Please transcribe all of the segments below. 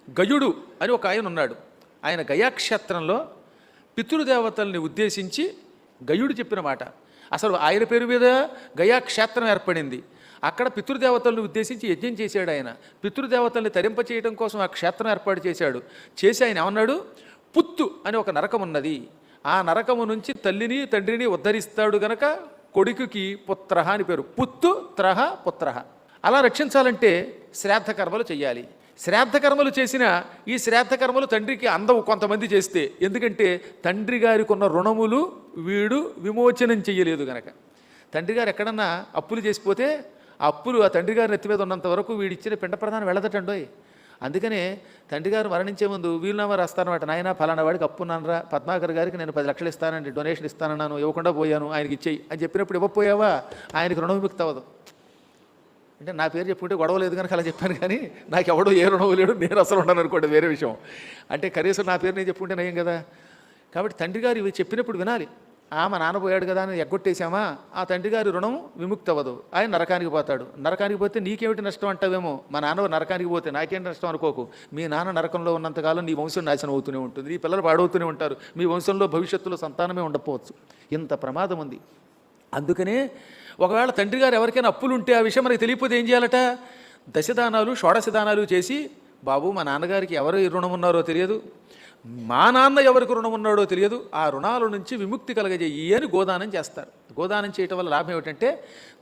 గయుడు అని ఒక ఆయన ఉన్నాడు. ఆయన గయాక్షేత్రంలో పితృదేవతల్ని ఉద్దేశించి గయుడు చెప్పిన మాట. అసలు ఆయన పేరు మీద గయాక్షేత్రం ఏర్పడింది. అక్కడ పితృదేవతలను ఉద్దేశించి యజ్ఞం చేశాడు ఆయన. పితృదేవతల్ని తరింపచేయడం కోసం ఆ క్షేత్రం ఏర్పాటు చేశాడు. చేసి ఆయన ఏమన్నాడు, పుత్తు అని ఒక నరకం ఉన్నది, ఆ నరకము నుంచి తల్లిని తండ్రిని ఉద్ధరిస్తాడు గనక కొడుకుకి పుత్రహ అని పేరు. పుత్తు త్రహ పుత్రహ. అలా రక్షించాలంటే శ్రాద్ధ కర్మలు చెయ్యాలి. శ్రాద్ధ కర్మలు చేసిన ఈ శ్రాద్ధ కర్మలు తండ్రికి అందవు కొంతమంది చేస్తే. ఎందుకంటే తండ్రి గారికి ఉన్న రుణములు వీడు విమోచనం చెయ్యలేదు గనక. తండ్రి గారు ఎక్కడన్నా అప్పులు చేసిపోతే ఆ అప్పులు ఆ తండ్రి గారి నెత్తి మీద ఉన్నంత వరకు వీడిచ్చిన పిండ ప్రధానం వెళ్ళదటండోయ్. అందుకనే తండ్రి గారు మరణించే ముందు వీలునామా రాస్తారన్నమాట. నాయన ఫలానా వాడికి అప్పున్నానరా, పద్మాకర్ గారికి నేను 10 లక్షలు ఇస్తానండి, డొనేషన్ ఇస్తానన్నాను, ఇవ్వకుండా పోయాను, ఆయనకి ఇచ్చేయి అని చెప్పినప్పుడు ఇవ్వకపోయావా ఆయనకి రుణ విముక్తి అవ్వదు. అంటే నా పేరు చెప్పుకుంటే గొడవ లేదు కనుక అలా చెప్పాను, కానీ నాకు ఎవడో ఏ రుణం లేడు, నేను అసలు ఉండను అనుకోండి, వేరే విషయం. అంటే కనీసం నా పేరు నేను చెప్పుకుంటే నయం కదా. కాబట్టి తండ్రి గారు ఇవి చెప్పినప్పుడు వినాలి. మా నాన్న పోయాడు కదా అని ఎగ్గొట్టేశామా, ఆ తండ్రి గారి రుణం విముక్తి అవ్వదు, ఆయన నరకానికి పోతాడు. నరకానికి పోతే నీకేమిటి నష్టం అంటావేమో, మా నాన్న నరకానికి పోతే నాకేంటి నష్టం అనుకోకు. మీ నాన్న నరకంలో ఉన్నంతకాలం నీ వంశం నాశనం అవుతూనే ఉంటుంది, నీ పిల్లలు పాడవుతూనే ఉంటారు, మీ వంశంలో భవిష్యత్తులో సంతానమే ఉండకపోవచ్చు. ఇంత ప్రమాదం ఉంది. అందుకనే ఒకవేళ తండ్రి గారు ఎవరికైనా అప్పులు ఉంటే ఆ విషయం మనకి తెలియకపోతే ఏం చేయాలట, దశదానాలు షోడశదానాలు చేసి, బాబు మా నాన్నగారికి ఎవరు రుణం ఉన్నారో తెలియదు, మా నాన్న ఎవరికి రుణం ఉన్నాడో తెలియదు, ఆ రుణాల నుంచి విముక్తి కలగజేయి అని గోదానం చేస్తారు. గోదానం చేయటం వల్ల లాభం ఏమిటంటే,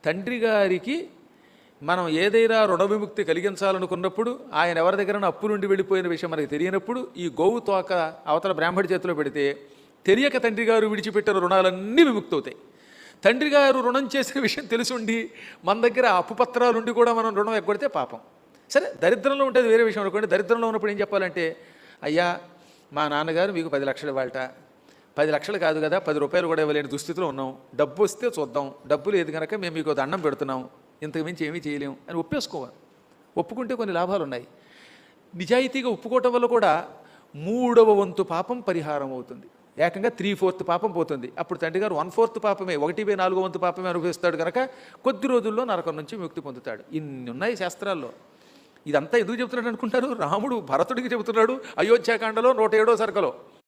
తండ్రి గారికి మనం ఏదైనా రుణ విముక్తి కలిగించాలనుకున్నప్పుడు ఆయన ఎవరి దగ్గర అప్పులుండి వెళ్ళిపోయిన విషయం మనకి తెలియనప్పుడు ఈ గోవు తోక అవతల బ్రాహ్మడి చేతిలో పెడితే తెలియక తండ్రి గారు విడిచిపెట్టిన రుణాలన్నీ విముక్తి అవుతాయి. తండ్రి గారు రుణం చేసిన విషయం తెలుసుండి మన దగ్గర అప్పుపత్రాలు ఉండి కూడా మనం రుణం ఎగ్గొడితే పాపం. సరే దరిద్రంలో ఉంటుంది వేరే విషయం అనుకోండి. దరిద్రంలో ఉన్నప్పుడు ఏం చెప్పాలంటే, అయ్యా మా నాన్నగారు మీకు 10 లక్షలు ఇవ్వాలట, 10 లక్షలు కాదు కదా 10 రూపాయలు కూడా ఇవ్వలేని దుస్థితిలో ఉన్నాం, డబ్బు వస్తే చూద్దాం, డబ్బు లేదు కనుక మేము మీకు దండం పెడుతున్నాం, ఇంతకు మించి ఏమీ చేయలేము అని ఒప్పేసుకోవాలి. ఒప్పుకుంటే కొన్ని లాభాలు ఉన్నాయి. నిజాయితీగా ఒప్పుకోవటం వల్ల కూడా 3వ వంతు పాపం పరిహారం అవుతుంది. ఏకంగా 3/4 పాపం పోతుంది. అప్పుడు తండ్రి గారు 1/4 పాపమే, 1/4 వంతు పాపమే అనుభవిస్తాడు కనుక కొద్ది రోజుల్లో నరకం నుంచి ముక్తి పొందుతాడు. ఇన్ని ఉన్నాయి శాస్త్రాల్లో. ఇదంతా ఎందుకు చెబుతున్నాడు అనుకుంటారు, రాముడు భరతుడికి చెబుతున్నాడు అయోధ్యాకాండలో 107వ సర్కలో.